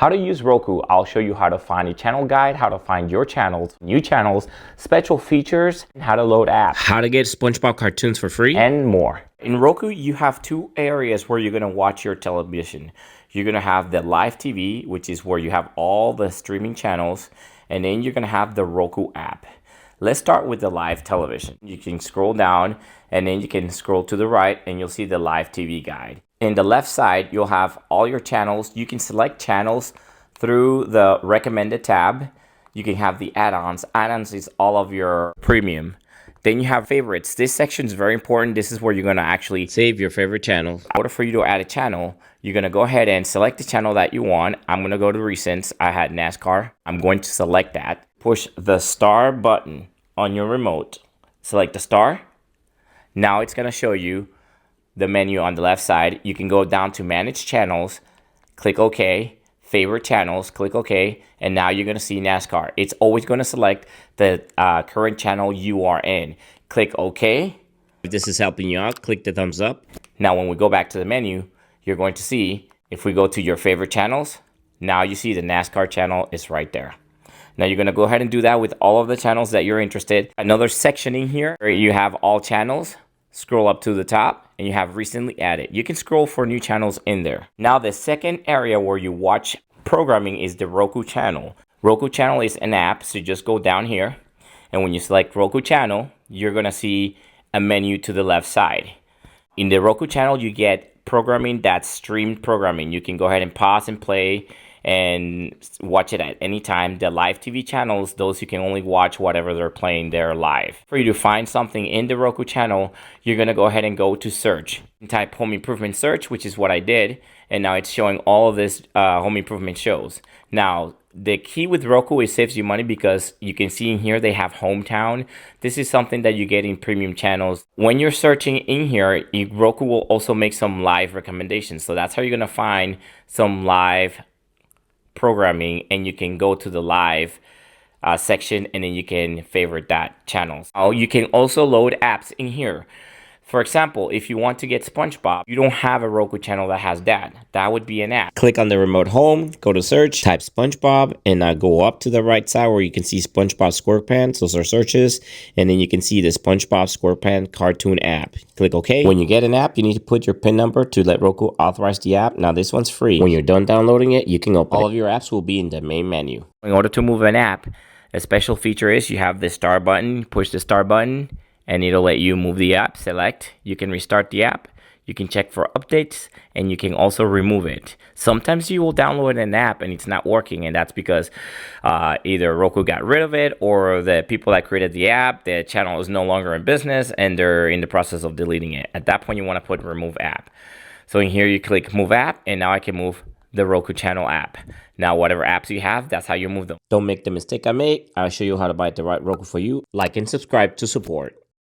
How to use Roku. I'll show you how to find a channel guide, how to find your channels, new channels, special features, how to load apps, how to get SpongeBob cartoons for free, and more. In Roku, you have two areas where you're going to watch your television. You're going to have the live TV, which is where you have all the streaming channels, and then you're going to have the Roku app. Let's start with the live television. You can scroll down and then you can scroll to the right and you'll see the live TV guide. In the left side, you'll have all your channels. You can select channels through the recommended tab. You can have the add-ons. Add-ons is all of your premium. Then you have favorites. This section is very important. This is where you're going to actually save your favorite channel. In order for you to add a channel, you're going to go ahead and select the channel that you want. I'm going to go to recents. I had NASCAR. I'm going to select that. Push the star button on your remote. Select the star. Now it's going to show you the menu on the left side. You can go down to manage channels, click OK, favorite channels, click OK, and now you're going to see NASCAR. It's always going to select the current channel you are in. Click OK. If this is helping you out, click the thumbs up. Now when we go back to the menu, you're going to see, if we go to your favorite channels, now you see the NASCAR channel is right there. Now you're going to go ahead and do that with all of the channels that you're interested. Another section in here where you have all channels. Scroll up to the top and you have recently added. You can scroll for new channels in there. Now the second area where you watch programming is the Roku channel. Roku channel is an app, so you just go down here and when you select Roku channel, you're gonna see a menu to the left side. In the Roku channel, you get programming that's streamed programming. You can go ahead and pause and play and watch it at any time. The live TV channels, those you can only watch whatever they're playing there live. For you to find something in the Roku channel, you're going to go ahead and go to search. And type home improvement search, which is what I did. And now it's showing all of this home improvement shows. Now, the key with Roku, it saves you money because you can see in here they have hometown. This is something that you get in premium channels. When you're searching in here, Roku will also make some live recommendations. So that's how you're going to find some live programming, and you can go to the live section and then you can favorite that channel. You can also load apps in here. For example, if you want to get SpongeBob, you don't have a Roku channel that has that. That would be an app. Click on the remote home, go to search, type SpongeBob, and go up to the right side where you can see SpongeBob SquarePants. Those are searches. And then you can see the SpongeBob SquarePants cartoon app. Click OK. When you get an app, you need to put your PIN number to let Roku authorize the app. Now this one's free. When you're done downloading it, you can open all of your apps will be in the main menu. In order to move an app, a special feature is you have the star button. Push the star button and it'll let you move the app. Select. You can restart the app. You can check for updates and you can also remove it. Sometimes you will download an app and it's not working, and that's because either Roku got rid of it or the people that created the app, the channel is no longer in business and they're in the process of deleting it. At that point, you want to put remove app. So in here, you click move app, and now I can move the Roku channel app. Now, whatever apps you have, that's how you move them. Don't make the mistake I made. I'll show you how to buy the right Roku for you. Like and subscribe to support.